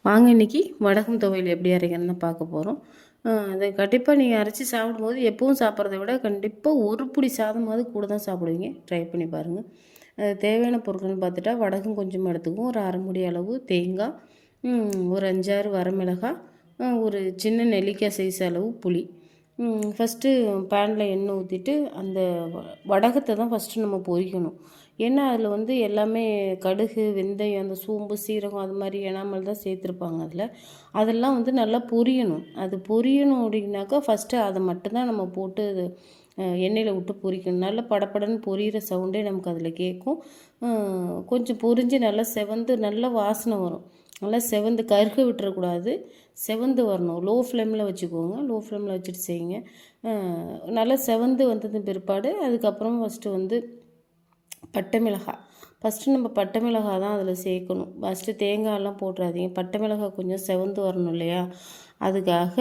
வாங்க இன்றைக்கி வடகம் துவையல் எப்படி அரைக்கணும்னு பார்க்க போகிறோம். அதை கண்டிப்பாக நீங்கள் அரைச்சி சாப்பிடும்போது எப்பவும் சாப்பிட்றத விட கண்டிப்பாக ஒரு பிடி சாதமாவது கூட தான் சாப்பிடுவீங்க. ட்ரை பண்ணி பாருங்கள். அது தேவையான பொருட்கள்னு பார்த்துட்டா வடகம் கொஞ்சமாக எடுத்துக்குவோம். ஒரு அரை மூடி அளவு தேங்காய், ஒரு 5-6 வரமிளகாய், ஒரு சின்ன நெல்லிக்காய் சைஸ் அளவு புளி. ஃபஸ்ட்டு பேனில் எண்ணெய் ஊற்றிட்டு அந்த வடகத்தை தான் ஃபஸ்ட்டு நம்ம பொரிக்கணும். ஏன்னா அதில் வந்து எல்லாமே கடுகு, வெந்தயம், அந்த சோம்பு, சீரகம் அது மாதிரி எனாமல் தான் சேர்த்துருப்பாங்க அதில். அதெல்லாம் வந்து நல்லா பொரியணும். அது பொரியணும் அப்படின்னாக்கா ஃபஸ்ட்டு அதை மட்டும்தான் நம்ம போட்டு எண்ணெயில் விட்டு பொரிக்கணும். நல்லா படப்படன்னு பொரியிற சவுண்டே நமக்கு அதில் கேட்கும். கொஞ்சம் பொரிஞ்சு நல்லா செவந்து நல்ல வாசனை வரும். நல்லா செவந்து கருக விட்டுறக்கூடாது, செவந்து வரணும். லோ ஃப்ளேமில் வச்சுக்கோங்க. லோ ஃப்ளேமில் வச்சுட்டு செய்யுங்க. நல்லா செவந்து வந்தது பிற்பாடு அதுக்கப்புறம் ஃபஸ்ட்டு வந்து பட்டை மிளகாய். ஃபஸ்ட்டு நம்ம பட்டை மிளகாய் தான் அதில் சேர்க்கணும். ஃபஸ்ட்டு தேங்காயெல்லாம் போட்டுறாதீங்க. பட்டை மிளகாய் கொஞ்சம் செவந்து வரணும் இல்லையா, அதுக்காக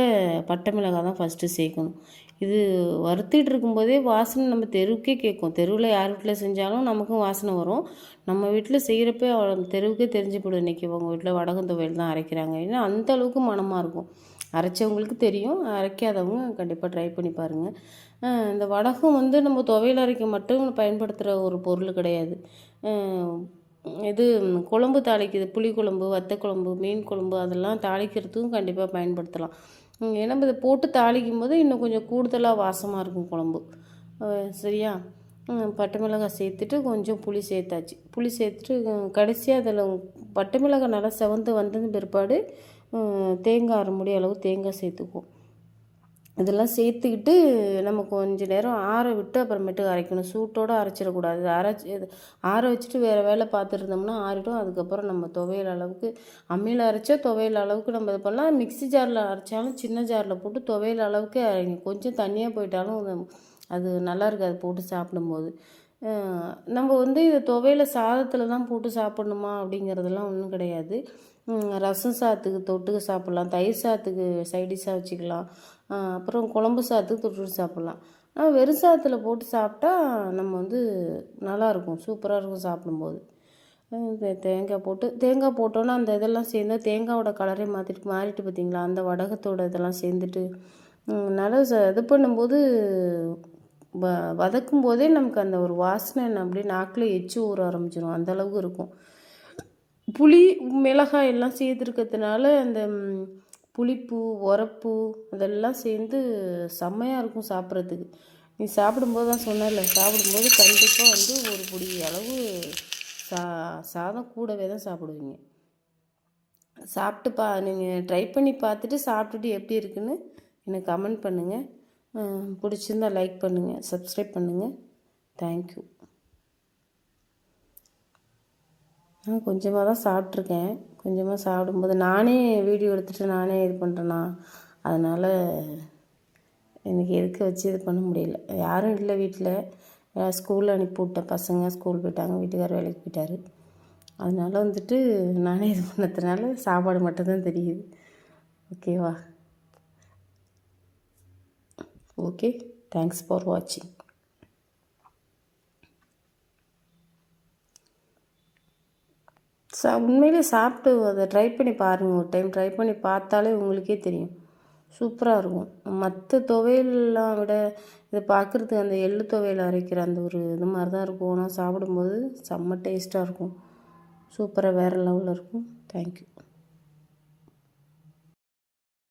பட்டை மிளகாய் தான் ஃபஸ்ட்டு சேர்க்கணும். இது வறுத்திட்டு இருக்கும்போதே வாசனை நம்ம தெருவுக்கே கேட்கும். தெருவில் யார் வீட்டில் செஞ்சாலும் நமக்கும் வாசனை வரும். நம்ம வீட்டில் செய்கிறப்ப தெருவுக்கே தெரிஞ்சு போடும், இன்றைக்கி உங்கள் வீட்டில் வடகம் துவையல் தான் அரைக்கிறாங்க. ஏன்னா அந்தளவுக்கு மணமாக இருக்கும். அரைச்சவங்களுக்கு தெரியும், அரைக்காதவங்க கண்டிப்பாக ட்ரை பண்ணி பாருங்கள். இந்த வடகம் வந்து நம்ம துவையல் அரைக்க மட்டும் பயன்படுத்துகிற ஒரு பொருள் கிடையாது. இது குழம்பு தாளிக்குது, புளிக்குழம்பு, வத்தக்குழம்பு, மீன் குழம்பு அதெல்லாம் தாளிக்கிறதுக்கும் கண்டிப்பாக பயன்படுத்தலாம். ஏன்னா இதை போட்டு தாளிக்கும் போது இன்னும் கொஞ்சம் கூடுதலாக வாசமாக இருக்கும் குழம்பு. சரியா? பட்டை மிளகாய் சேர்த்துட்டு கொஞ்சம் புளி சேர்த்தாச்சு. புளி சேர்த்துட்டு கடைசியாக அதில் பட்டை மிளகாய் நல்லா செவந்து வந்தது பிற்பாடு தேங்காய் அரை மூடி அளவு தேங்காய் சேர்த்துக்குவோம். இதெல்லாம் சேர்த்துக்கிட்டு நம்ம கொஞ்சம் நேரம் ஆற விட்டு அப்புறமேட்டு அரைக்கணும். சூட்டோடு அரைச்சிடக்கூடாது. ஆற வச்சுட்டு வேறு வேலை பார்த்துருந்தோம்னா ஆறிடும். அதுக்கப்புறம் நம்ம துவையல் அளவுக்கு அம்மியில் அரைச்சா துவையல் அளவுக்கு நம்ம இது பண்ணலாம். மிக்ஸி ஜாரில் அரைச்சாலும் சின்ன ஜாரில் போட்டு துவையல் அளவுக்கு அரைங்க. கொஞ்சம் தண்ணியாக போயிட்டாலும் அது நல்லா இருக்காது போட்டு சாப்பிடும்போது. நம்ம வந்து இது துவையல சாதத்தில் தான் போட்டு சாப்பிட்ணுமா அப்படிங்கிறதெல்லாம் ஒன்றும் கிடையாது. ரசம் சாதத்துக்கு தொட்டுக்க சாப்பிட்லாம், தயிர் சாதத்துக்கு சைடிஷாக வச்சுக்கலாம், அப்புறம் குழம்பு சாதத்துக்கு தொட்டுட்டு சாப்பிட்லாம். வெறும் சாதத்தில் போட்டு சாப்பிட்டா நம்ம வந்து நல்லாயிருக்கும், சூப்பராக இருக்கும் சாப்பிடும்போது. தேங்காய் போட்டோன்னா அந்த இதெல்லாம் சேர்ந்து தேங்காயோட கலரே மாறிட்டு பார்த்திங்களா, அந்த வடகத்தோட இதெல்லாம் சேர்ந்துட்டு நல்லா இது பண்ணும்போது வதக்கும் போதே நமக்கு அந்த ஒரு வாசனை அப்படியே நாக்கில் எச்சி ஊற ஆரம்பிச்சிடும், அந்தளவுக்கு இருக்கும். புளி மிளகாய் எல்லாம் சேர்த்துருக்கிறதுனால அந்த புளிப்பு உரப்பு அதெல்லாம் சேர்ந்து செம்மையாக இருக்கும் சாப்பிட்றதுக்கு. நீ சாப்பிடும்போது தான் சொன்னல, சாப்பிடும்போது கண்டிப்பாக வந்து ஒரு பொடி அளவு சாதம் கூடவே தான் சாப்பிடுவீங்க. சாப்பிட்டு நீங்கள் ட்ரை பண்ணி பார்த்துட்டு சாப்பிட்டுட்டு எப்படி இருக்குன்னு எனக்கு கமெண்ட் பண்ணுங்கள். பிடிச்சிருந்தால் லைக் பண்ணுங்கள், சப்ஸ்கிரைப் பண்ணுங்கள். தேங்க்யூ. நான் கொஞ்சமாக தான் சாப்பிட்ருக்கேன். கொஞ்சமாக சாப்பிடும்போது நானே வீடியோ எடுத்துகிட்டு நானே இது பண்ணுறேன்னா, அதனால் எனக்கு எதுக்கு வச்சு இது பண்ண முடியல. யாரும் இல்லை வீட்டில். ஸ்கூலில் அனுப்பி விட்டேன். பசங்க ஸ்கூல் போயிட்டாங்க, வீட்டுக்காரர் வேலைக்கு போயிட்டார். அதனால் வந்துட்டு நானே இது பண்ணதுனால சாப்பாடு மட்டும்தான் தெரியுது. ஓகேவா? ஓகே, தேங்க்ஸ் ஃபார் வாட்சிங். உண்மையிலே சாப்பிட்டு அதை ட்ரை பண்ணி பாருங்கள். ஒரு டைம் ட்ரை பண்ணி பார்த்தாலே உங்களுக்கே தெரியும், சூப்பராக இருக்கும். மற்ற துவையல்லாம் விட இதை பார்க்குறதுக்கு அந்த எள்ளு துவையல் அரைக்கிற அந்த ஒரு இது மாதிரி தான் இருக்கும். ஆனால் சாப்பிடும்போது செம்ம டேஸ்ட்டாக இருக்கும், சூப்பராக வேறு லெவலில் இருக்கும். தேங்க்யூ.